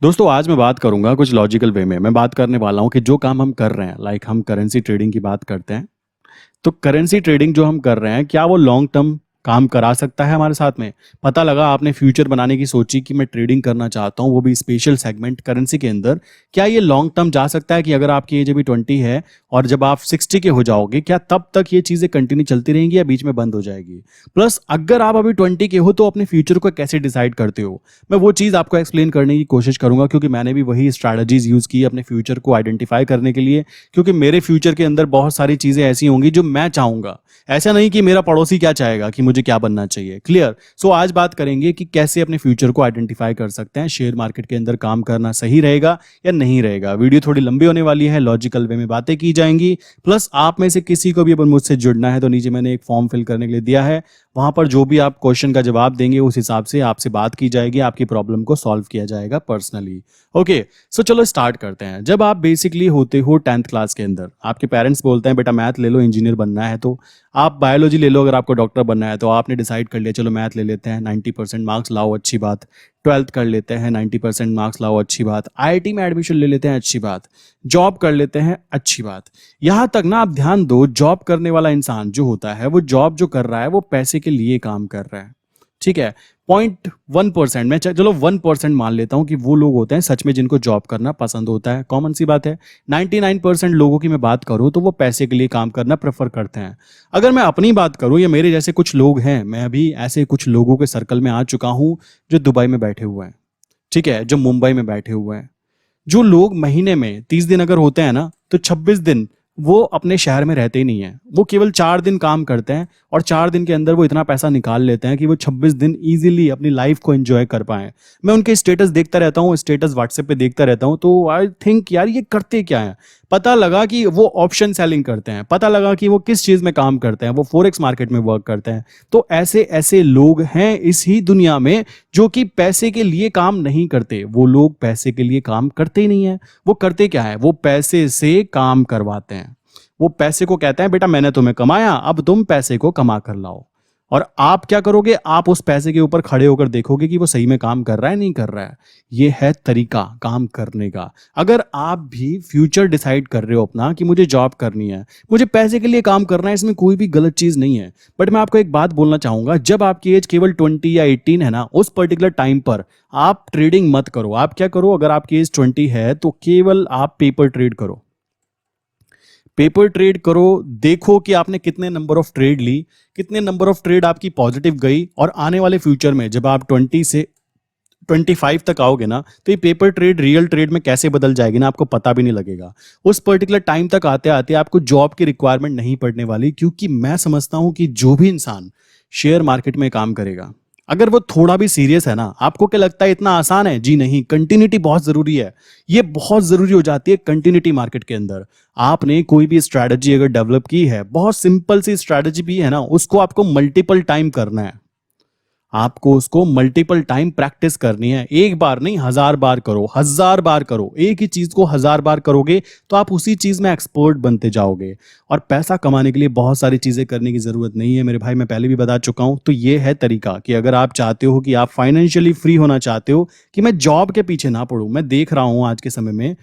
दोस्तों आज मैं बात करूंगा कुछ लॉजिकल वे में। मैं बात करने वाला हूं कि जो काम हम कर रहे हैं, लाइक हम करेंसी ट्रेडिंग की बात करते हैं, तो करेंसी ट्रेडिंग जो हम कर रहे हैं, क्या वो लॉन्ग टर्म काम करा सकता है हमारे साथ में? पता लगा आपने फ्यूचर बनाने की सोची कि मैं ट्रेडिंग करना चाहता हूं, वो भी स्पेशल सेगमेंट करेंसी के अंदर। क्या ये लॉन्ग टर्म जा सकता है कि अगर आपकी एज अभी 20 है और जब आप 60 के हो जाओगे, क्या तब तक ये चीजें कंटिन्यू चलती रहेंगी या बीच में बंद हो जाएगी? प्लस अगर आप अभी 20 के हो तो अपने फ्यूचर को कैसे डिसाइड करते हो? मैं वो चीज़ आपको एक्सप्लेन करने की कोशिश करूंगा, क्योंकि मैंने भी वही स्ट्रैटेजीज यूज की अपने फ्यूचर को आइडेंटिफाई करने के लिए। क्योंकि मेरे फ्यूचर के अंदर बहुत सारी चीजें ऐसी होंगी जो मैं चाहूंगा, ऐसा नहीं कि मेरा पड़ोसी क्या चाहेगा कि मुझे क्या बनना चाहिए। क्लियर? सो आज बात करेंगे कि कैसे अपने फ्यूचर को आइडेंटिफाई कर सकते हैं, शेयर मार्केट के अंदर काम करना सही रहेगा या नहीं रहेगा। वीडियो थोड़ी लंबी होने वाली है, लॉजिकल वे में बातें की जाएंगी। प्लस आप में से किसी को भी अगर मुझसे जुड़ना है तो नीचे मैंने एक फॉर्म फिल करने के लिए दिया है, वहां पर जो भी आप क्वेश्चन का जवाब देंगे उस हिसाब से आपसे बात की जाएगी, आपकी प्रॉब्लम को सॉल्व किया जाएगा पर्सनली। ओके, सो चलो स्टार्ट करते हैं। जब आप बेसिकली होते हो 10th क्लास के अंदर, आपके पेरेंट्स बोलते हैं बेटा मैथ ले लो, इंजीनियर बनना है तो आप बायोलॉजी ले लो, अगर आपको डॉक्टर बनना है तो आपने डिसाइड कर लिया चलो मैथ ले लेते हैं, 90% मार्क्स लाओ, अच्छी बात। 12th कर लेते हैं, 90% मार्क्स लाओ, अच्छी बात। आईआईटी में एडमिशन ले लेते हैं, अच्छी बात। जॉब कर लेते हैं, अच्छी बात। यहां तक ना आप ध्यान दो, जॉब करने वाला इंसान जो होता है वो जॉब जो कर रहा है वो पैसे के लिए काम कर रहा है। ठीक है, 0.1%, मैं चलो 1% मान लेता हूं कि वो लोग होते हैं सच में जिनको जॉब करना पसंद होता है। कॉमन सी बात है, 99% लोगों की मैं बात करूं तो वो पैसे के लिए काम करना प्रेफर करते हैं। अगर मैं अपनी बात करूं या मेरे जैसे कुछ लोग हैं, मैं अभी ऐसे कुछ लोगों के सर्कल में आ चुका हूं जो दुबई में बैठे हुए हैं, ठीक है, जो मुंबई में बैठे हुए हैं। जो लोग महीने में 30 दिन अगर होते हैं ना, तो 26 दिन वो अपने शहर में रहते ही नहीं है। वो केवल 4 दिन काम करते हैं और 4 दिन के अंदर वो इतना पैसा निकाल लेते हैं कि वो 26 दिन इजीली अपनी लाइफ को एंजॉय कर पाए। मैं उनके स्टेटस देखता रहता हूँ, स्टेटस व्हाट्सएप पे देखता रहता हूँ, तो आई थिंक यार ये करते क्या है। पता लगा कि वो ऑप्शन सेलिंग करते हैं, पता लगा कि वो किस चीज में काम करते हैं, वो फॉरेक्स मार्केट में वर्क करते हैं। तो ऐसे ऐसे लोग हैं इस ही दुनिया में जो कि पैसे के लिए काम नहीं करते। वो लोग पैसे के लिए काम करते ही नहीं है। वो करते क्या है, वो पैसे से काम करवाते हैं। वो पैसे को कहते हैं बेटा मैंने तुम्हें कमाया, अब तुम पैसे को कमा कर लाओ। और आप क्या करोगे, आप उस पैसे के ऊपर खड़े होकर देखोगे कि वो सही में काम कर रहा है नहीं कर रहा है। ये है तरीका काम करने का। अगर आप भी फ्यूचर डिसाइड कर रहे हो अपना कि मुझे जॉब करनी है, मुझे पैसे के लिए काम करना है, इसमें कोई भी गलत चीज नहीं है। बट मैं आपको एक बात बोलना चाहूंगा, जब आपकी एज केवल 20 या 18 है ना, उस पर्टिकुलर टाइम पर आप ट्रेडिंग मत करो। आप क्या करो, अगर आपकी एज 20 है तो केवल आप पेपर ट्रेड करो। पेपर ट्रेड करो, देखो कि आपने कितने नंबर ऑफ ट्रेड ली, कितने नंबर ऑफ ट्रेड आपकी पॉजिटिव गई। और आने वाले फ्यूचर में जब आप 20 से 25 तक आओगे ना, तो ये पेपर ट्रेड रियल ट्रेड में कैसे बदल जाएगी ना, आपको पता भी नहीं लगेगा। उस पर्टिकुलर टाइम तक आते आते आपको जॉब की रिक्वायरमेंट नहीं पड़ने वाली, क्योंकि मैं समझता हूं कि जो भी इंसान शेयर मार्केट में काम करेगा, अगर वो थोड़ा भी सीरियस है ना, आपको क्या लगता है इतना आसान है? जी नहीं, कंटिन्यूटी बहुत जरूरी है। ये बहुत जरूरी हो जाती है कंटिन्यूटी मार्केट के अंदर। आपने कोई भी स्ट्रैटेजी अगर डेवलप की है, बहुत सिंपल सी स्ट्रैटेजी भी है ना, उसको आपको मल्टीपल टाइम करना है। आपको उसको मल्टीपल टाइम प्रैक्टिस करनी है। एक बार नहीं, 1000 बार करो, 1000 बार करो। एक ही चीज को 1000 बार करोगे तो आप उसी चीज में एक्सपर्ट बनते जाओगे। और पैसा कमाने के लिए बहुत सारी चीजें करने की जरूरत नहीं है मेरे भाई, मैं पहले भी बता चुका हूं। तो ये है तरीका कि अगर आप चाहते हो कि आप फाइनेंशियली फ्री होना चाहते हो, कि मैं जॉब के पीछे ना पड़ूं। मैं देख रहा हूं आज के समय में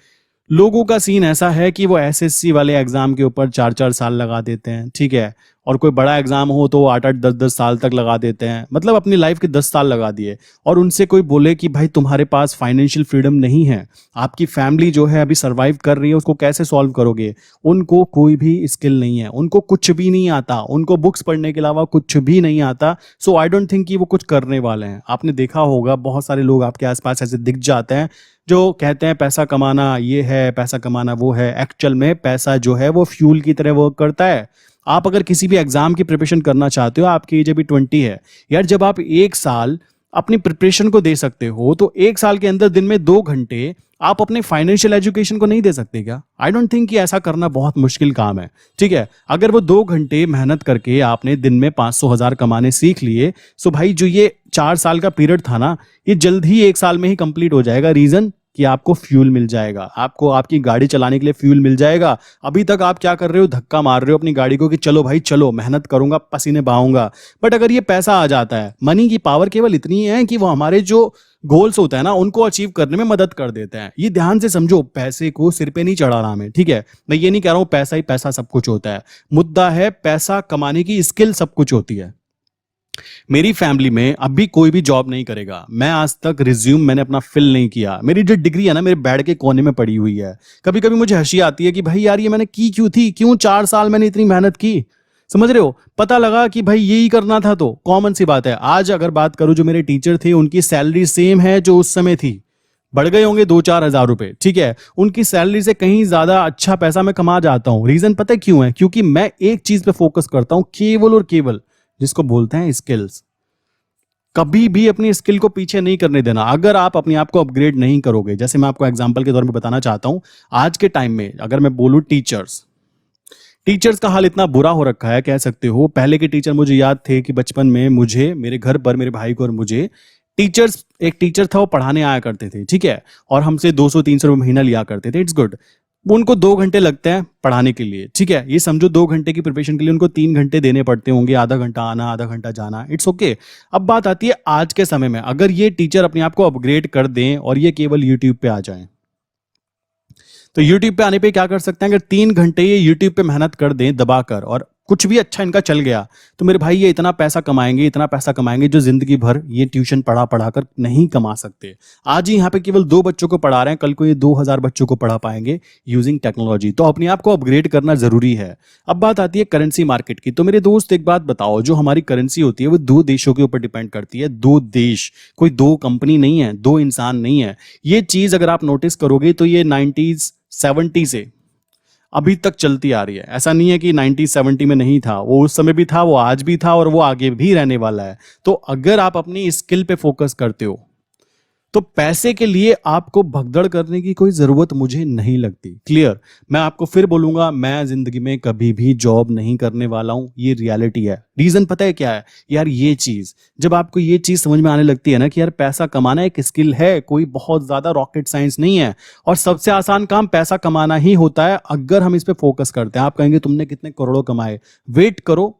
लोगों का सीन ऐसा है कि वो एसएससी वाले एग्जाम के ऊपर 4-4 साल लगा देते हैं, ठीक है, और कोई बड़ा एग्जाम हो तो 8-8, 10-10 साल तक लगा देते हैं। मतलब अपनी लाइफ के 10 साल लगा दिए। और उनसे कोई बोले कि भाई तुम्हारे पास फाइनेंशियल फ्रीडम नहीं है, आपकी फैमिली जो है अभी सर्वाइव कर रही है, उसको कैसे सॉल्व करोगे? उनको कोई भी स्किल नहीं है, उनको कुछ भी नहीं आता, उनको बुक्स पढ़ने के अलावा कुछ भी नहीं आता। सो आई डोंट थिंक कि वो कुछ करने वाले हैं। आपने देखा होगा बहुत सारे लोग आपके आसपास ऐसे दिख जाते हैं जो कहते हैं पैसा कमाना ये है, पैसा कमाना वो है। एक्चुअल में पैसा जो है वो फ्यूल की तरह वर्क करता है। आप अगर किसी भी एग्जाम की प्रिपरेशन करना चाहते हो, आपकी एज अभी 20 है यार, जब आप 1 साल अपनी प्रिपरेशन को दे सकते हो, तो 1 साल के अंदर दिन में 2 घंटे आप अपने फाइनेंशियल एजुकेशन को नहीं दे सकते क्या? आई डोंट थिंक कि ऐसा करना बहुत मुश्किल काम है। ठीक है, अगर वो 2 घंटे मेहनत करके आपने दिन में 500,000 कमाने सीख लिए, सो भाई जो ये 4 साल का पीरियड था ना, ये जल्द ही 1 साल में ही कंप्लीट हो जाएगा। रीजन कि आपको फ्यूल मिल जाएगा, आपको आपकी गाड़ी चलाने के लिए फ्यूल मिल जाएगा। अभी तक आप क्या कर रहे हो, धक्का मार रहे हो अपनी गाड़ी को कि चलो भाई चलो, मेहनत करूंगा, पसीने बहाऊंगा। बट अगर ये पैसा आ जाता है, मनी की पावर केवल इतनी है कि वो हमारे जो गोल्स होता है ना, उनको अचीव करने में मदद कर देते हैं। ये ध्यान से समझो, पैसे को सिर पे नहीं चढ़ाना हमें, ठीक है। मैं ये नहीं कह रहा हूं पैसा ही पैसा सब कुछ होता है। मुद्दा है पैसा कमाने की स्किल सब कुछ होती है। मेरी फैमिली में अभी कोई भी जॉब नहीं करेगा। मैं आज तक रिज्यूम मैंने अपना फिल नहीं किया। मेरी जो डिग्री है ना, मेरे बेड के कोने में पड़ी हुई है। कभी कभी मुझे हंसी आती है कि भाई यार ये मैंने की क्यों थी, क्यों 4 साल मैंने इतनी मेहनत की। समझ रहे हो, पता लगा कि भाई यही करना था। तो कॉमन सी बात है। आज अगर बात करूं, जो मेरे टीचर थे उनकी सैलरी सेम है जो उस समय थी, बढ़ गए होंगे 2-4 हज़ार रुपए, ठीक है। उनकी सैलरी से कहीं ज्यादा अच्छा पैसा मैं कमा जाता हूं। रीजन पता है क्यों है? क्योंकि मैं एक चीज पे फोकस करता हूं, केवल और केवल, जिसको बोलते हैं स्किल्स। कभी भी अपनी स्किल को पीछे नहीं करने देना। अगर आप अपने आप को अपग्रेड नहीं करोगे, जैसे मैं आपको एग्जांपल के तौर पे बताना चाहता हूं, आज के टाइम में अगर मैं बोलूं टीचर्स, टीचर्स का हाल इतना बुरा हो रखा है, कह सकते हो। पहले के टीचर मुझे याद थे कि बचपन में मुझे, मेरे घर पर मेरे भाई को और मुझे टीचर्स, एक टीचर था वो पढ़ाने आया करते थे, ठीक है, और हमसे 200-300 रुपये महीना लिया करते थे। It's good. उनको 2 घंटे लगते हैं पढ़ाने के लिए, ठीक है। ये समझो 2 घंटे की प्रिपरेशन के लिए उनको 3 घंटे देने पड़ते होंगे, आधा घंटा आना आधा घंटा जाना। It's okay. अब बात आती है आज के समय में, अगर ये टीचर अपने आप को अपग्रेड कर दें और ये केवल यूट्यूब पे आ जाएं, तो यूट्यूब पे आने पे क्या कर सकते हैं? अगर 3 घंटे ये यूट्यूब पे मेहनत कर दें दबाकर, और कुछ भी अच्छा इनका चल गया, तो मेरे भाई ये इतना पैसा कमाएंगे, इतना पैसा कमाएंगे जो जिंदगी भर ये ट्यूशन पढ़ा पढ़ा कर नहीं कमा सकते। आज ही यहाँ पे केवल 2 बच्चों को पढ़ा रहे हैं, कल को ये 2000 बच्चों को पढ़ा पाएंगे यूजिंग टेक्नोलॉजी। तो अपने आप को अपग्रेड करना जरूरी है। अब बात आती है करेंसी मार्केट की। तो मेरे दोस्त एक बात बताओ, जो हमारी करेंसी होती है वो 2 देशों के ऊपर डिपेंड करती है। 2 देश, कोई 2 कंपनी नहीं है, 2 इंसान नहीं है। ये चीज अगर आप नोटिस करोगे तो ये 1970 से अभी तक चलती आ रही है। ऐसा नहीं है कि 1970 में नहीं था, वो उस समय भी था, वो आज भी था और वो आगे भी रहने वाला है। तो अगर आप अपनी स्किल पे फोकस करते हो तो पैसे के लिए आपको भगदड़ करने की कोई जरूरत मुझे नहीं लगती। क्लियर? मैं आपको फिर बोलूंगा, मैं जिंदगी में कभी भी जॉब नहीं करने वाला हूं। ये रियलिटी है। रीजन पता है क्या है यार? ये चीज, जब आपको ये चीज समझ में आने लगती है ना कि यार पैसा कमाना एक स्किल है, कोई बहुत ज्यादा रॉकेट साइंस नहीं है, और सबसे आसान काम पैसा कमाना ही होता है अगर हम इस पे फोकस करते हैं। आप कहेंगे तुमने कितने करोड़ों कमाए, वेट करो,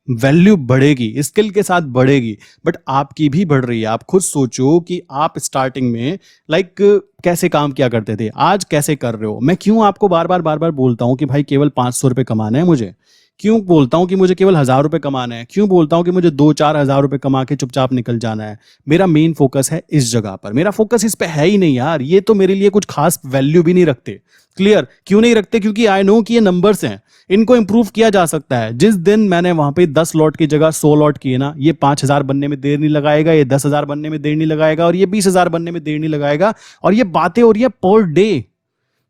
वैल्यू बढ़ेगी, स्किल के साथ बढ़ेगी, बट आपकी भी बढ़ रही है। आप खुद सोचो कि आप स्टार्टिंग में कैसे काम किया करते थे, आज कैसे कर रहे हो। मैं क्यों आपको बार बार बोलता हूं कि भाई केवल 500 रुपए कमाना है मुझे, क्यों बोलता हूं कि मुझे केवल 1000 रुपए कमाना है, क्यों बोलता हूं कि मुझे 2-4 हज़ार रुपए कमा के चुपचाप निकल जाना है। मेरा मेन फोकस है इस जगह पर। मेरा फोकस इस पे है ही नहीं यार। ये तो मेरे लिए कुछ खास वैल्यू भी नहीं रखते। क्लियर? क्यों नहीं रखते? क्योंकि आई नो कि ये नंबर्स हैं, इनको इंप्रूव किया जा सकता है। जिस दिन मैंने वहां पे 10 लॉट की जगह 100 लॉट किए ना, ये 5000 बनने में देर नहीं लगाएगा, ये 10,000 बनने में देर नहीं लगाएगा, और ये 20,000 बनने में देर नहीं लगाएगा। और ये बातें हो रही है पर डे,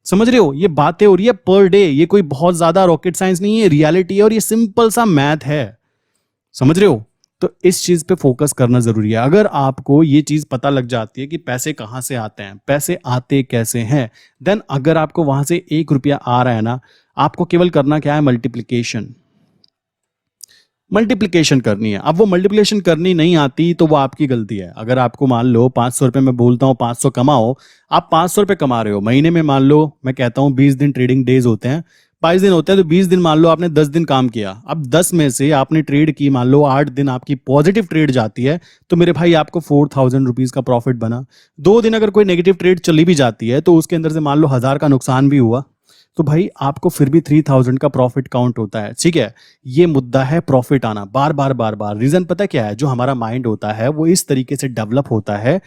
समझ रहे हो? ये बातें हो रही है पर डे। ये कोई बहुत ज्यादा रॉकेट साइंस नहीं है, रियलिटी है, और ये सिंपल सा मैथ है। समझ रहे हो? तो इस चीज पे फोकस करना जरूरी है। अगर आपको ये चीज पता लग जाती है कि पैसे कहां से आते हैं, पैसे आते कैसे हैं, देन अगर आपको वहां से 1 रुपया आ रहा है ना, आपको केवल करना क्या है? मल्टीप्लिकेशन। मल्टीप्लिकेशन करनी है। अब वो मल्टीप्लिकेशन करनी नहीं आती तो वो आपकी गलती है। अगर आपको मान लो 500 रुपये में बोलता हूँ 500 कमाओ, आप 500 रुपये कमा रहे हो महीने में, मान लो मैं कहता हूँ 20 दिन ट्रेडिंग डेज होते हैं, 22 दिन होते हैं, तो 20 दिन मान लो आपने 10 दिन काम किया। अब 10 में से आपने ट्रेड की, मान लो 8 दिन आपकी पॉजिटिव ट्रेड जाती है, तो मेरे भाई आपको 4000 रुपीज का प्रॉफिट बना। 2 दिन अगर कोई नेगेटिव ट्रेड चली भी जाती है तो उसके अंदर से मान लो 1000 का नुकसान भी हुआ, तो भाई आपको फिर भी 3000 का प्रॉफिट काउंट होता है। ठीक है, ये मुद्दा है प्रॉफिट आना बार बार बार बार। रीजन पता क्या है? जो हमारा माइंड होता है वो इस तरीके से डेवलप होता है।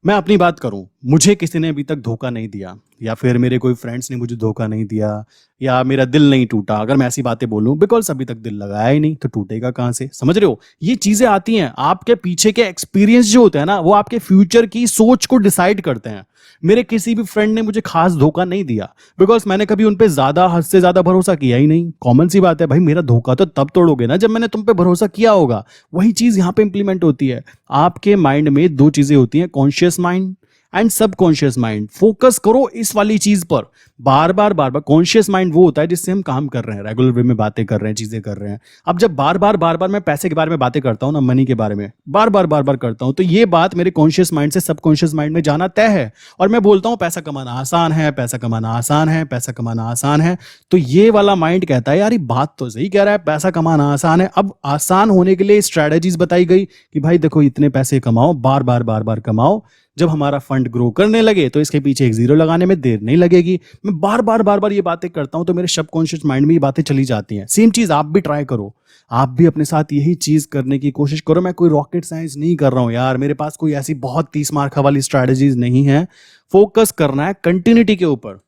मैं अपनी बात करूं, मुझे किसी ने अभी तक धोखा नहीं दिया, या फिर मेरे कोई फ्रेंड्स ने मुझे धोखा नहीं दिया, या मेरा दिल नहीं टूटा, अगर मैं ऐसी बातें बोलूं, बिकॉज अभी तक दिल लगाया ही नहीं, तो टूटेगा कहां से? समझ रहे हो? ये चीजें आती हैं, आपके पीछे के एक्सपीरियंस जो होते हैं ना, वो आपके फ्यूचर की सोच को डिसाइड करते हैं। मेरे किसी भी फ्रेंड ने मुझे खास धोखा नहीं दिया, बिकॉज मैंने कभी उन पे ज्यादा, हद से ज्यादा भरोसा किया ही नहीं। कॉमन सी बात है भाई, मेरा धोखा तो तब तोड़ोगे ना जब मैंने तुम पे भरोसा किया होगा। वही चीज यहां पे इंप्लीमेंट होती है। आपके माइंड में 2 चीजें होती हैं, conscious mind and subconscious mind. Focus करो इस वाली चीज पर बार बार बार बार। कॉन्शियस माइंड वो होता है जिससे हम काम कर रहे हैं, रेगुलर वे में बातें कर रहे हैं, चीजें कर रहे हैं। अब जब बार बार मैं पैसे के बारे में बातें करता हूं ना, मनी के बारे में बार बार करता हूं, तो ये बात मेरे कॉन्शियस माइंड से सबकॉन्शियस माइंड में जाना तय है। और मैं बोलता हूं पैसा कमाना आसान है, पैसा कमाना आसान है, पैसा कमाना आसान है। तो ये वाला माइंड कहता है यार ये बात तो सही कह रहा है, पैसा कमाना आसान है। अब आसान होने के लिए स्ट्रेटजीज बताई गई कि भाई देखो इतने पैसे कमाओ, बार बार कमाओ। जब हमारा फंड ग्रो करने लगे तो इसके पीछे एक जीरो लगाने में देर नहीं लगेगी। मैं बार बार ये बातें करता हूं तो मेरे सबकॉन्शियस माइंड में ये बातें चली जाती हैं। सेम चीज आप भी ट्राई करो, आप भी अपने साथ यही चीज करने की कोशिश करो। मैं कोई रॉकेट साइंस नहीं कर रहा हूं यार, मेरे पास कोई ऐसी बहुत 30 मार्क वाली स्ट्रैटेजीज नहीं है। फोकस करना है कंटिन्यूटी के ऊपर,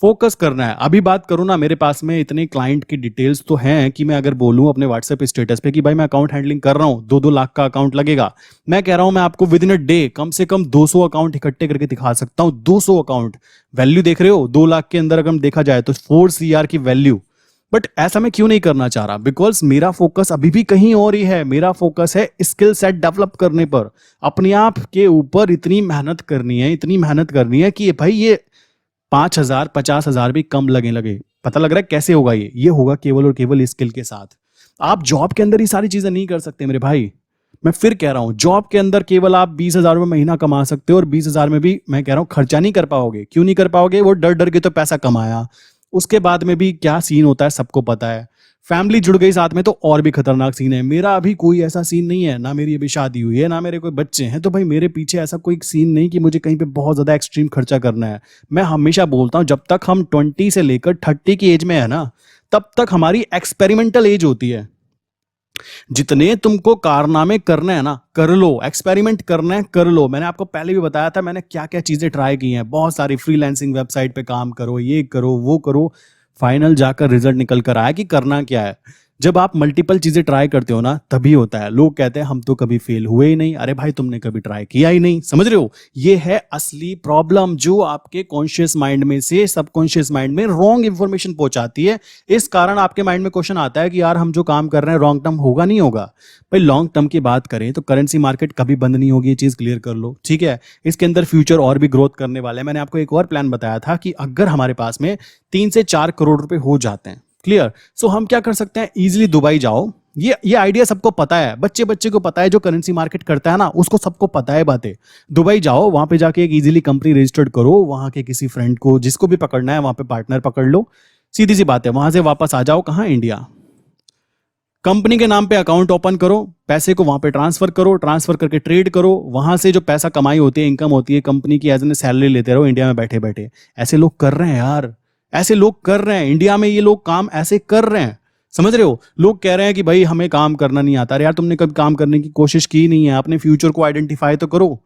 फोकस करना है। अभी बात करूं ना, मेरे पास में इतने क्लाइंट की डिटेल्स तो हैं कि मैं अगर बोलूं अपने व्हाट्सएप स्टेटस पे कि भाई मैं अकाउंट हैंडलिंग कर रहा हूं, 2-2 लाख का अकाउंट लगेगा, मैं कह रहा हूं मैं आपको विद इन अ डे कम से कम 200 अकाउंट इकट्ठे करके दिखा सकता हूं। 200 अकाउंट, वैल्यू देख रहे हो 2 लाख के अंदर अगर देखा जाए तो 4 CR की वैल्यू। बट ऐसा मैं क्यों नहीं करना चाह रहा? बिकॉज मेरा फोकस अभी भी कहीं और ही है। मेरा फोकस है स्किल सेट डेवलप करने पर, अपने आप के ऊपर इतनी मेहनत करनी है, इतनी मेहनत करनी है कि भाई ये 5,000 50,000 भी कम लगे। पता लग रहा है कैसे होगा? ये होगा केवल और केवल स्किल के साथ। आप जॉब के अंदर ये सारी चीजें नहीं कर सकते मेरे भाई। मैं फिर कह रहा हूं, जॉब के अंदर केवल आप 20,000 रुपये महीना कमा सकते हो, और 20,000 में भी मैं कह रहा हूं खर्चा नहीं कर पाओगे। क्यों नहीं कर पाओगे? वो डर डर के तो पैसा कमाया, उसके बाद में भी क्या सीन होता है सबको पता है। फैमिली जुड़ गई साथ में तो और भी खतरनाक सीन है। मेरा अभी कोई ऐसा सीन नहीं है, ना मेरी अभी शादी हुई है, ना मेरे कोई बच्चे हैं, तो भाई मेरे पीछे ऐसा कोई सीन नहीं कि मुझे कहीं पे बहुत ज्यादा एक्सट्रीम खर्चा करना है। मैं हमेशा बोलता हूं जब तक हम 20 से लेकर 30 की एज में है ना, तब तक हमारी एक्सपेरिमेंटल एज होती है। जितने तुमको कारनामे करने हैं ना कर लो, एक्सपेरिमेंट करना है कर लो। मैंने आपको पहले भी बताया था मैंने क्या क्या चीजें ट्राई की हैं। बहुत सारी फ्रीलांसिंग वेबसाइट पे काम करो, ये करो वो करो, फाइनल जाकर रिजल्ट निकल कर आया कि करना क्या है। जब आप मल्टीपल चीजें ट्राई करते हो ना तभी होता है। लोग कहते हैं हम तो कभी फेल हुए ही नहीं। अरे भाई तुमने कभी ट्राई किया ही नहीं, समझ रहे हो? ये है असली प्रॉब्लम जो आपके कॉन्शियस माइंड में से सबकॉन्शियस माइंड में रॉन्ग इंफॉर्मेशन पहुंचाती है। इस कारण आपके माइंड में क्वेश्चन आता है कि यार हम जो काम कर रहे हैं लॉन्ग टर्म होगा नहीं होगा। भाई लॉन्ग टर्म की बात करें तो करेंसी मार्केट कभी बंद नहीं होगी, ये चीज क्लियर कर लो, ठीक है? इसके अंदर फ्यूचर और भी ग्रोथ करने वाले हैं। मैंने आपको एक और प्लान बताया था कि अगर हमारे पास में 3 से 4 करोड़ रुपए हो जाते हैं, क्लियर, सो हम क्या कर सकते हैं? इजीली दुबई जाओ। ये आइडिया सबको पता है, बच्चे को पता है, जो करेंसी मार्केट करता है ना उसको सबको पता है बातें। दुबई जाओ, वहां पे जाके एक इजीली कंपनी रजिस्टर्ड करो, वहां के किसी फ्रेंड को जिसको भी पकड़ना है वहां पे पार्टनर पकड़ लो, सीधी सी बात है। वहां से वापस आ जाओ, कहां? इंडिया। कंपनी के नाम पे अकाउंट ओपन करो, पैसे को वहां पे ट्रांसफर करो, ट्रांसफर करके ट्रेड करो, वहां से जो पैसा कमाई होती है, इनकम होती है कंपनी की, एज एन सैलरी लेते रहो इंडिया में बैठे बैठे। ऐसे लोग कर रहे हैं यार, ऐसे लोग कर रहे हैं इंडिया में, ये लोग काम ऐसे कर रहे हैं, समझ रहे हो? लोग कह रहे हैं कि भाई हमें काम करना नहीं आता। अरे यार तुमने कभी काम करने की कोशिश की नहीं है, अपने फ्यूचर को आइडेंटिफाई तो करो।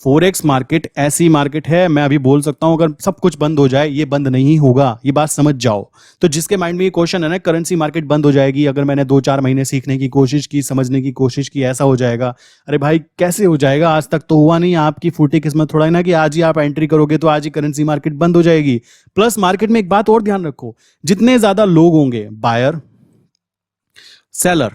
फॉरेक्स मार्केट ऐसी मार्केट है, मैं अभी बोल सकता हूं अगर सब कुछ बंद हो जाए, ये बंद नहीं होगा, ये बात समझ जाओ। तो जिसके माइंड में ये क्वेश्चन है ना करेंसी मार्केट बंद हो जाएगी अगर मैंने 2-4 महीने सीखने की कोशिश की, समझने की कोशिश की, ऐसा हो जाएगा। अरे भाई कैसे हो जाएगा? आज तक तो हुआ नहीं। आपकी फूटी किस्मत थोड़ा ही ना कि आज ही आप एंट्री करोगे तो आज ही करेंसी मार्केट बंद हो जाएगी। प्लस मार्केट में एक बात और ध्यान रखो, जितने ज्यादा लोग होंगे, बायर सेलर,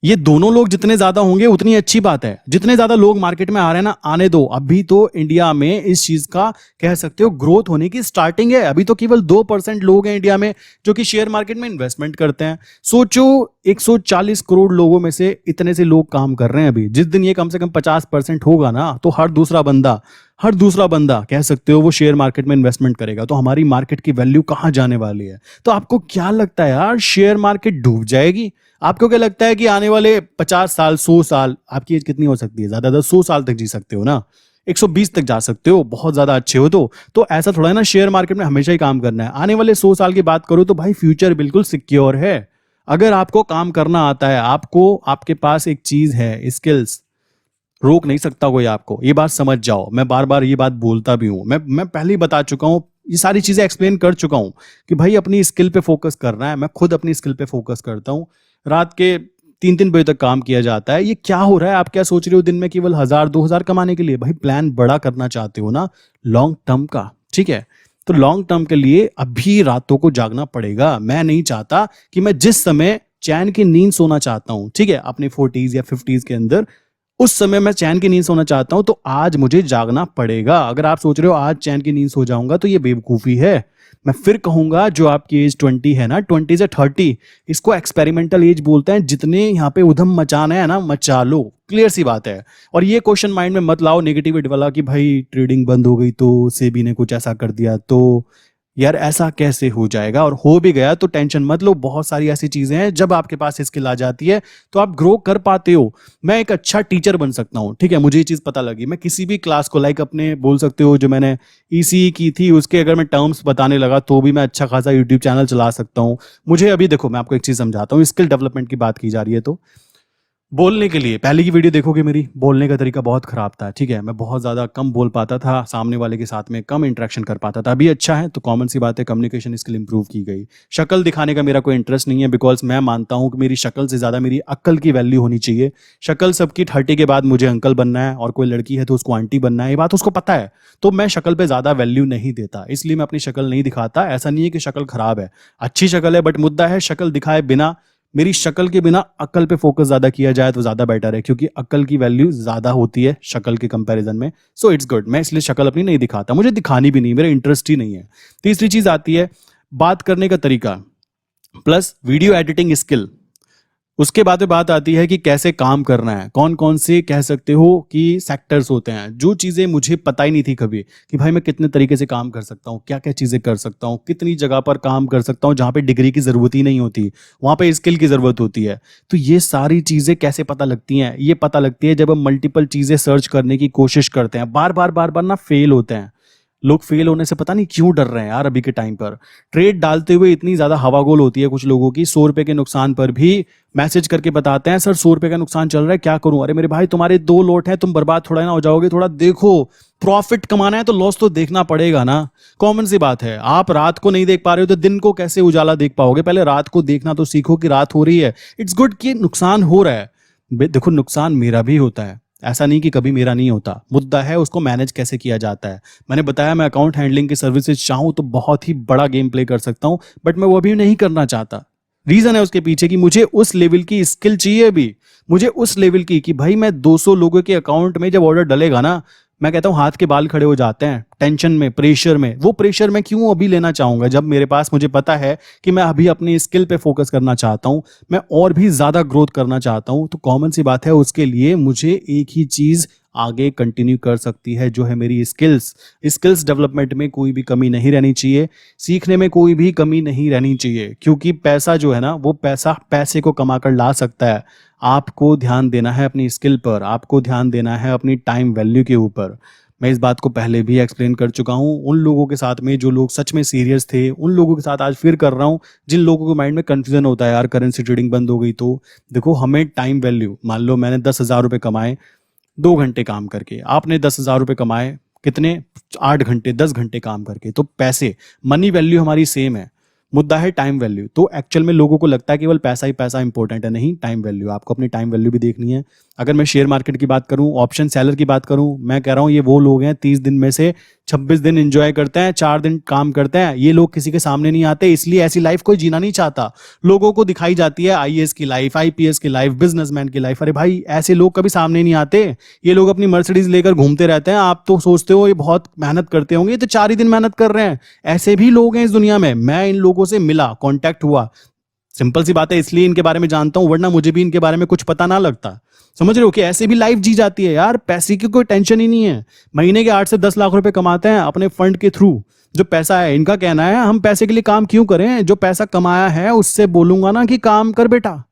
ये दोनों लोग जितने ज्यादा होंगे उतनी अच्छी बात है। जितने ज्यादा लोग मार्केट में आ रहे हैं ना, आने दो। अभी तो इंडिया में इस चीज का कह सकते हो ग्रोथ होने की स्टार्टिंग है। अभी तो केवल 2% लोग हैं इंडिया में जो कि शेयर मार्केट में इन्वेस्टमेंट करते हैं। सोचो 140 करोड़ लोगों में से इतने से लोग काम कर रहे हैं अभी। जिस दिन ये कम से कम 50% होगा ना तो हर दूसरा बंदा कह सकते हो वो शेयर मार्केट में इन्वेस्टमेंट करेगा। तो हमारी मार्केट की वैल्यू कहां जाने वाली है? तो आपको क्या लगता है यार, शेयर मार्केट डूब जाएगी? आपको क्या लगता है कि आने वाले 50 साल 100 साल, आपकी एज कितनी हो सकती है? ज्यादा 100 साल तक जी सकते हो ना, 120 तक जा सकते हो, बहुत ज्यादा अच्छे हो तो ऐसा थोड़ा है ना शेयर मार्केट में हमेशा ही काम करना है। आने वाले 100 साल की बात करो तो भाई फ्यूचर बिल्कुल सिक्योर है। अगर आपको काम करना आता है, आपको आपके पास एक चीज है, स्किल्स, रोक नहीं सकता कोई आपको। ये बात समझ जाओ। मैं बार बार ये बात बोलता भी हूं, मैं पहले ही बता चुका हूं, ये सारी चीजें एक्सप्लेन कर चुका हूं कि भाई अपनी स्किल पे फोकस करना है। मैं खुद अपनी स्किल पे फोकस करता हूं। रात के 3-3 बजे तक काम किया जाता है। ये क्या हो रहा है? आप क्या सोच रहे हो दिन में केवल 1,000-2,000 कमाने के लिए? भाई प्लान बड़ा करना चाहते हो ना, लॉन्ग टर्म का, ठीक है? तो लॉन्ग टर्म के लिए अभी रातों को जागना पड़ेगा। मैं नहीं चाहता कि मैं जिस समय चैन की नींद सोना चाहता हूं, ठीक है, अपने 40s या 50s के अंदर, उस समय मैं चैन की नींद सोना चाहता हूं, तो आज मुझे जागना पड़ेगा। अगर आप सोच रहे हो आज चैन की नींद सो जाऊंगा, तो ये बेवकूफी है। मैं फिर कहूंगा, जो आपकी एज 20 है ना, 20 से 30, इसको एक्सपेरिमेंटल एज बोलते हैं। जितने यहाँ पे उधम मचाना है ना, मचा लो, क्लियर सी बात है। और ये क्वेश्चन माइंड में मत लाओ नेगेटिविटी वाला कि भाई ट्रेडिंग बंद हो गई तो सेबी ने कुछ ऐसा कर दिया, तो यार ऐसा कैसे हो जाएगा, और हो भी गया तो टेंशन मत लो। बहुत सारी ऐसी चीजें हैं, जब आपके पास स्किल आ जाती है तो आप ग्रो कर पाते हो। मैं एक अच्छा टीचर बन सकता हूँ, ठीक है, मुझे ये चीज पता लगी। मैं किसी भी क्लास को, लाइक अपने बोल सकते हो जो मैंने ईसीई की थी, उसके अगर मैं टर्म्स बताने लगा तो भी मैं अच्छा खासा यूट्यूब चैनल चला सकता हूँ। मुझे अभी देखो, मैं आपको एक चीज समझाता हूँ, स्किल डेवलपमेंट की बात की जा रही है तो बोलने के लिए, पहले की वीडियो देखोगे मेरी, बोलने का तरीका बहुत खराब था, ठीक है, मैं बहुत ज़्यादा कम बोल पाता था, सामने वाले के साथ में कम इंटरेक्शन कर पाता था। अभी अच्छा है, तो कॉमन सी बात है, कम्युनिकेशन स्किल इंप्रूव की गई। शक्ल दिखाने का मेरा कोई इंटरेस्ट नहीं है, बिकॉज मैं मानता हूँ कि मेरी शक्ल से ज़्यादा मेरी अक्ल की वैल्यू होनी चाहिए। शक्ल सबकी 30 के बाद मुझे अंकल बनना है, और कोई लड़की है तो उसको आंटी बनना है, ये बात उसको पता है। तो मैं शक्ल पे ज़्यादा वैल्यू नहीं देता, इसलिए मैं अपनी शक्ल नहीं दिखाता। ऐसा नहीं है कि शक्ल खराब है, अच्छी शक्ल है, बट मुद्दा है शक्ल दिखाए बिना, मेरी शक्ल के बिना अक्ल पे फोकस ज्यादा किया जाए तो ज्यादा बेटर है, क्योंकि अक्ल की वैल्यू ज्यादा होती है शक्ल के कंपैरिजन में। सो इट्स गुड, मैं इसलिए शक्ल अपनी नहीं दिखाता, मुझे दिखानी भी नहीं, मेरा इंटरेस्ट ही नहीं है। तीसरी चीज आती है बात करने का तरीका प्लस वीडियो एडिटिंग स्किल। उसके बाद में बात आती है कि कैसे काम करना है, कौन कौन से कह सकते हो कि सेक्टर्स होते हैं, जो चीज़ें मुझे पता ही नहीं थी कभी, कि भाई मैं कितने तरीके से काम कर सकता हूँ, क्या क्या चीज़ें कर सकता हूँ, कितनी जगह पर काम कर सकता हूँ जहाँ पे डिग्री की ज़रूरत ही नहीं होती, वहाँ पे स्किल की ज़रूरत होती है। तो ये सारी चीज़ें कैसे पता लगती हैं? ये पता लगती है जब हम मल्टीपल चीज़ें सर्च करने की कोशिश करते हैं, बार बार बार बार ना फेल होते हैं। लोग फेल होने से पता नहीं क्यों डर रहे हैं यार। अभी के टाइम पर ट्रेड डालते हुए इतनी ज्यादा हवागोल होती है कुछ लोगों की, 100 रुपए के नुकसान पर भी मैसेज करके बताते हैं, सर 100 रुपए का नुकसान चल रहा है, क्या करूं? अरे मेरे भाई, तुम्हारे 2 लोट हैं, तुम बर्बाद थोड़ा ना हो जाओगे, थोड़ा देखो। प्रॉफिट कमाना है तो लॉस तो देखना पड़ेगा ना, कॉमन सी बात है। आप रात को नहीं देख पा रहे हो तो दिन को कैसे उजाला देख पाओगे? पहले रात को देखना तो सीखो कि रात हो रही है। इट्स गुड कि नुकसान हो रहा है। देखो, नुकसान मेरा भी होता है, ऐसा नहीं कि कभी मेरा नहीं होता। मुद्दा है उसको मैनेज कैसे किया जाता है। मैंने बताया, मैं अकाउंट हैंडलिंग की सर्विसेज चाहूं तो बहुत ही बड़ा गेम प्ले कर सकता हूं, बट मैं वो भी नहीं करना चाहता। रीजन है उसके पीछे कि मुझे उस लेवल की स्किल चाहिए भी, मुझे उस लेवल की कि भाई मैं 200 लोगों के अकाउंट में जब ऑर्डर डलेगा ना, मैं कहता हूँ हाथ के बाल खड़े हो जाते हैं, टेंशन में, प्रेशर में। वो प्रेशर मैं क्यों अभी लेना चाहूंगा, जब मेरे पास, मुझे पता है कि मैं अभी अपनी स्किल पे फोकस करना चाहता हूं, मैं और भी ज्यादा ग्रोथ करना चाहता हूं। तो कॉमन सी बात है, उसके लिए मुझे एक ही चीज आगे कंटिन्यू कर सकती है, जो है मेरी स्किल्स। स्किल्स डेवलपमेंट में कोई भी कमी नहीं रहनी चाहिए, सीखने में कोई भी कमी नहीं रहनी चाहिए, क्योंकि पैसा जो है ना, वो पैसा पैसे को कमा कर ला सकता है। आपको ध्यान देना है अपनी स्किल पर, आपको ध्यान देना है अपनी टाइम वैल्यू के ऊपर। मैं इस बात को पहले भी एक्सप्लेन कर चुका हूँ उन लोगों के साथ में जो लोग सच में सीरियस थे, उन लोगों के साथ आज फिर कर रहा हूँ जिन लोगों के माइंड में कंफ्यूजन होता है, यार करेंसी ट्रेडिंग बंद हो गई तो। देखो, हमें टाइम वैल्यू, मान लो मैंने 10,000 रुपये कमाए 2 घंटे काम करके, आपने 10,000 रुपये कमाए कितने, 8 घंटे, 10 घंटे काम करके, तो पैसे, मनी वैल्यू हमारी सेम है। मुद्दा है टाइम वैल्यू। तो एक्चुअल में लोगों को लगता है केवल पैसा ही पैसा इंपॉर्टेंट है, नहीं, टाइम वैल्यू, आपको अपनी टाइम वैल्यू भी देखनी है। अगर मैं शेयर मार्केट की बात करूं, ऑप्शन सेलर की बात करूं, मैं कह रहा हूं ये वो लोग हैं 30 दिन में से 26 दिन एंजॉय करते हैं, 4 दिन काम करते हैं। ये लोग किसी के सामने नहीं आते, इसलिए ऐसी लाइफ कोई जीना नहीं चाहता। लोगों को दिखाई जाती है आईएएस की लाइफ, आईपीएस की लाइफ, बिजनेसमैन की लाइफ। अरे भाई, ऐसे लोग कभी सामने नहीं आते। ये लोग अपनी मर्सिडीज लेकर घूमते रहते हैं, आप तो सोचते हो ये बहुत मेहनत करते होंगे, ये तो 4 ही दिन मेहनत कर रहे हैं। ऐसे भी लोग हैं इस दुनिया में, मैं इन लोगों से मिला, कांटेक्ट हुआ, सिंपल सी बात है, इसलिए इनके बारे में जानता हूं, वरना मुझे भी इनके बारे में कुछ पता ना लगता। समझ रहे हो कि ऐसे भी लाइफ जी जाती है यार, पैसे की कोई टेंशन ही नहीं है। महीने के 8 से 10 लाख रुपए कमाते हैं अपने फंड के थ्रू। जो पैसा है, इनका कहना है हम पैसे के लिए काम क्यों करें, जो पैसा कमाया है उससे बोलूंगा ना कि काम कर बेटा,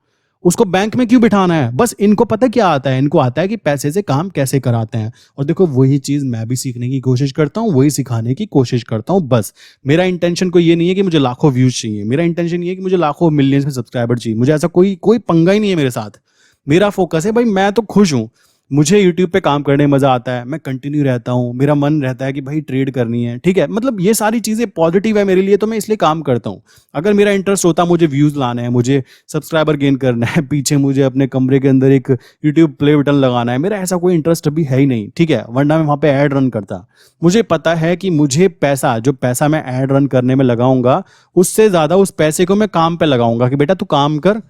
उसको बैंक में क्यों बिठाना है। बस इनको पता क्या आता है, इनको आता है कि पैसे से काम कैसे कराते हैं। और देखो, वही चीज मैं भी सीखने की कोशिश करता हूं, वही सिखाने की कोशिश करता हूं। बस मेरा इंटेंशन कोई ये नहीं है कि मुझे लाखों व्यूज चाहिए, मेरा इंटेंशन ये है कि मुझे लाखों मिलियंस में सब्सक्राइबर चाहिए। मुझे ऐसा कोई कोई पंगा ही नहीं है मेरे साथ। मेरा फोकस है भाई, मैं तो खुश हूं, मुझे यूट्यूब पे काम करने में मजा आता है, मैं कंटिन्यू रहता हूँ, मेरा मन रहता है कि भाई ट्रेड करनी है, ठीक है, मतलब ये सारी चीजें पॉजिटिव है मेरे लिए, तो मैं इसलिए काम करता हूँ। अगर मेरा इंटरेस्ट होता, मुझे व्यूज लाना है, मुझे सब्सक्राइबर गेन करना है, पीछे मुझे अपने कमरे के अंदर एक यूट्यूब प्ले बटन लगाना है, मेरा ऐसा कोई इंटरेस्ट अभी है ही नहीं, ठीक है, वरना मैं वहां पे ऐड रन करता। मुझे पता है कि मुझे पैसा, जो पैसा मैं ऐड रन करने में लगाऊंगा, उससे ज्यादा उस पैसे को मैं काम पे लगाऊंगा कि बेटा तू काम कर,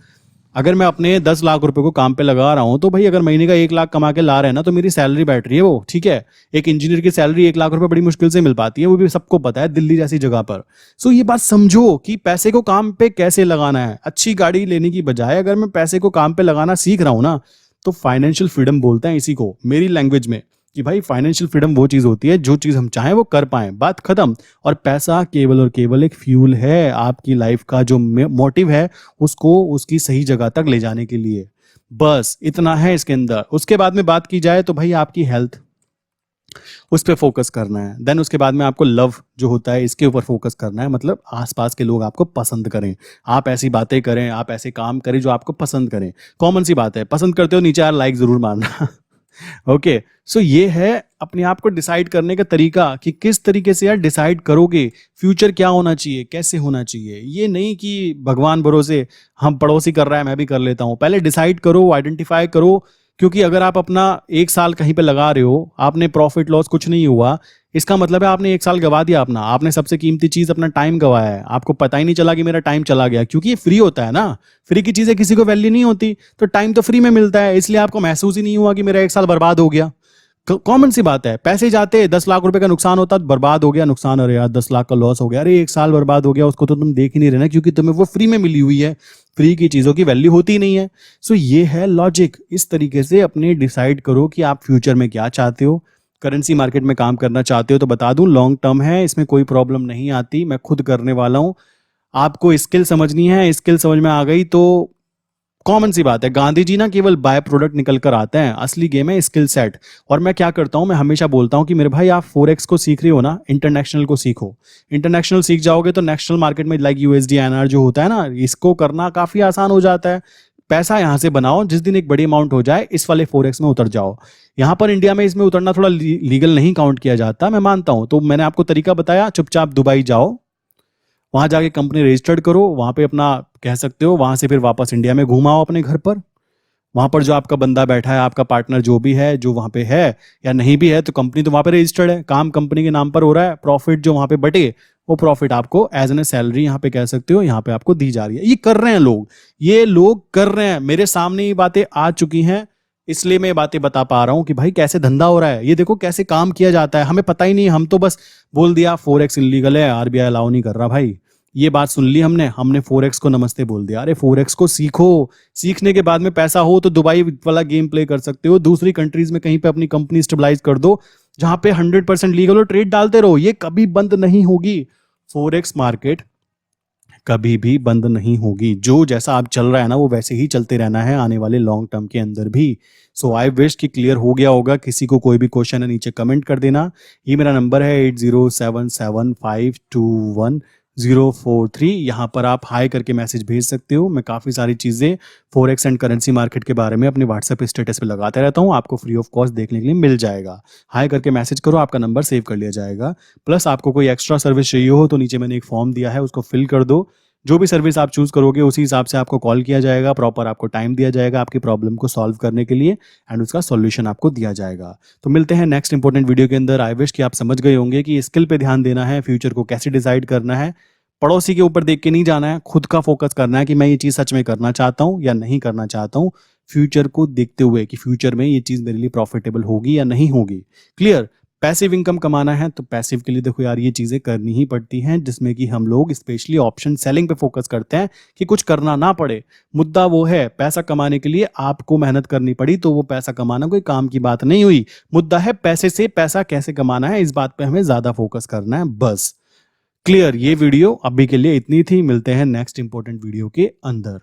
अगर मैं अपने 10 लाख रुपए को काम पे लगा रहा हूं तो भाई अगर महीने का 1 लाख कमा के ला रहे हैं ना तो मेरी सैलरी बैठ रही है वो, ठीक है। एक इंजीनियर की सैलरी 1 लाख रुपए बड़ी मुश्किल से मिल पाती है, वो भी सबको पता है, दिल्ली जैसी जगह पर। सो ये बात समझो कि पैसे को काम पे कैसे लगाना है। अच्छी गाड़ी लेने की बजाय अगर मैं पैसे को काम पे लगाना सीख रहा हूं ना, तो फाइनेंशियल फ्रीडम बोलते हैं इसी को मेरी लैंग्वेज में, कि भाई फाइनेंशियल फ्रीडम वो चीज होती है जो चीज हम चाहें वो कर पाए, बात खत्म। और पैसा केवल और केवल एक फ्यूल है आपकी लाइफ का, जो मोटिव है उसको उसकी सही जगह तक ले जाने के लिए, बस इतना है इसके अंदर। उसके बाद में बात की जाए तो भाई आपकी हेल्थ, उस पर फोकस करना है। देन उसके बाद में आपको लव जो होता है इसके ऊपर फोकस करना है, मतलब आसपास के लोग आपको पसंद करें, आप ऐसी बातें करें, आप ऐसे काम करें जो आपको पसंद करें। कॉमन सी बात है, पसंद करते हो नीचे यार लाइक जरूर मारना। ओके, सो ये है अपने आप को डिसाइड करने का तरीका कि किस तरीके से यार डिसाइड करोगे फ्यूचर क्या होना चाहिए, कैसे होना चाहिए। ये नहीं कि भगवान भरोसे हम पड़ोसी कर रहा है मैं भी कर लेता हूं, पहले डिसाइड करो, आइडेंटिफाई करो। क्योंकि अगर आप अपना 1 साल कहीं पे लगा रहे हो, आपने प्रॉफिट लॉस कुछ नहीं हुआ, इसका मतलब है आपने 1 साल गवा दिया अपना, आपने सबसे कीमती चीज अपना टाइम गवाया है। आपको पता ही नहीं चला कि मेरा टाइम चला गया, क्योंकि ये फ्री होता है ना, फ्री की चीजें किसी को वैल्यू नहीं होती, तो टाइम तो फ्री में मिलता है, इसलिए आपको महसूस ही नहीं हुआ कि मेरा 1 साल बर्बाद हो गया। कॉमन सी बात है, पैसे जाते 10 लाख रुपए का नुकसान होता, बर्बाद हो गया नुकसान, अरे यार 10 लाख का लॉस हो गया, अरे 1 साल बर्बाद हो गया, उसको तो तुम देख ही नहीं रहे ना, क्योंकि तुम्हें वो फ्री में मिली हुई है, फ्री की चीजों की वैल्यू होती नहीं है। सो ये है लॉजिक। इस तरीके से अपने डिसाइड करो कि आप फ्यूचर में क्या चाहते हो। करेंसी मार्केट में काम करना चाहते हो तो बता दूं लॉन्ग टर्म है, इसमें कोई प्रॉब्लम नहीं आती, मैं खुद करने वाला हूं। आपको स्किल समझनी है, स्किल समझ में आ गई तो कॉमन सी बात है, गांधी जी ना केवल बाय प्रोडक्ट निकल कर आते हैं, असली गेम है स्किल सेट। और मैं क्या करता हूं, मैं हमेशा बोलता हूं कि मेरे भाई आप फोरेक्स को सीख रहे हो ना, इंटरनेशनल को सीखो। इंटरनेशनल सीख जाओगे तो नेशनल मार्केट में लाइक यूएसडी एनआर जो होता है ना, इसको करना काफी आसान हो जाता है। पैसा यहां से बनाओ, जिस दिन एक बड़ी अमाउंट हो जाए इस वाले फोरेक्स में उतर जाओ। यहां पर इंडिया में इसमें उतरना थोड़ा लीगल नहीं काउंट किया जाता, मैं मानता हूं। तो मैंने आपको तरीका बताया, चुपचाप दुबई जाओ, वहां जाके कंपनी रजिस्टर्ड करो, वहां पे अपना कह सकते हो, वहां से फिर वापस इंडिया में घुमाओ अपने घर पर। वहां पर जो आपका बंदा बैठा है, आपका पार्टनर जो भी है, जो वहां पे है या नहीं भी है, तो कंपनी तो वहां पे रजिस्टर्ड है, काम कंपनी के नाम पर हो रहा है, प्रॉफिट जो वहां पे बटे वो प्रॉफिट आपको एज एन ए सैलरी यहाँ पे कह सकते हो, यहाँ पे आपको दी जा रही है। ये कर रहे हैं लोग, ये लोग कर रहे हैं, मेरे सामने ये बातें आ चुकी हैं, इसलिए मैं ये बातें बता पा रहा हूँ कि भाई कैसे धंधा हो रहा है, ये देखो कैसे काम किया जाता है। हमें पता ही नहीं, हम तो बस बोल दिया फोरेक्स इलीगल है, आरबीआई अलाउ नहीं कर रहा। भाई ये बात सुन ली हमने फोरेक्स को नमस्ते बोल दिया। अरे फोरेक्स को सीखो, सीखने के बाद में पैसा हो तो दुबई वाला गेम प्ले कर सकते हो, दूसरी कंट्रीज में कहीं पे अपनी कंपनी स्टेबलाइज कर दो जहां पे 100% लीगल हो, ट्रेड डालते रहो, ये कभी बंद नहीं होगी। फोरेक्स मार्केट कभी भी बंद नहीं होगी, जो जैसा आप चल रहा है ना वो वैसे ही चलते रहना है आने वाले लॉन्ग टर्म के अंदर भी। सो आई विश कि क्लियर हो गया होगा। किसी को कोई भी क्वेश्चन है नीचे कमेंट कर देना। ये मेरा नंबर है 8077521043। यहाँ पर आप हाई करके मैसेज भेज सकते हो। मैं काफ़ी सारी चीज़ें फॉरेक्स एंड करेंसी मार्केट के बारे में अपने व्हाट्सएप स्टेटस पे लगाते रहता हूँ, आपको फ्री ऑफ कॉस्ट देखने के लिए मिल जाएगा। हाई करके मैसेज करो, आपका नंबर सेव कर लिया जाएगा। प्लस आपको कोई एक्स्ट्रा सर्विस चाहिए हो तो नीचे मैंने एक फॉर्म दिया है, उसको फिल कर दो। जो भी सर्विस आप चूज करोगे उसी हिसाब से आपको कॉल किया जाएगा, प्रॉपर आपको टाइम दिया जाएगा आपकी प्रॉब्लम को सॉल्व करने के लिए, एंड उसका सॉल्यूशन आपको दिया जाएगा। तो मिलते हैं नेक्स्ट इंपॉर्टेंट वीडियो के अंदर। आई विश कि आप समझ गए होंगे कि स्किल पे ध्यान देना है, फ्यूचर को कैसे डिसाइड करना है, पड़ोसी के ऊपर देख के नहीं जाना है, खुद का फोकस करना है कि मैं ये चीज़ सच में करना चाहता हूँ या नहीं करना चाहता हूँ, फ्यूचर को देखते हुए कि फ्यूचर में ये चीज़ मेरे लिए प्रॉफिटेबल होगी या नहीं होगी। क्लियर। पैसिव इनकम कमाना है तो पैसिव के लिए देखो यार ये चीज़ें करनी ही पड़ती हैं, जिसमें कि हम लोग स्पेशली ऑप्शन सेलिंग पे फोकस करते हैं कि कुछ करना ना पड़े। मुद्दा वो है पैसा कमाने के लिए आपको मेहनत करनी पड़ी, तो वो पैसा कमाना कोई काम की बात नहीं हुई। मुद्दा है पैसे से पैसा कैसे कमाना है, इस बात पे हमें ज़्यादा फोकस करना है बस। क्लियर। ये वीडियो अभी के लिए इतनी थी, मिलते हैं नेक्स्ट इंपॉर्टेंट वीडियो के अंदर।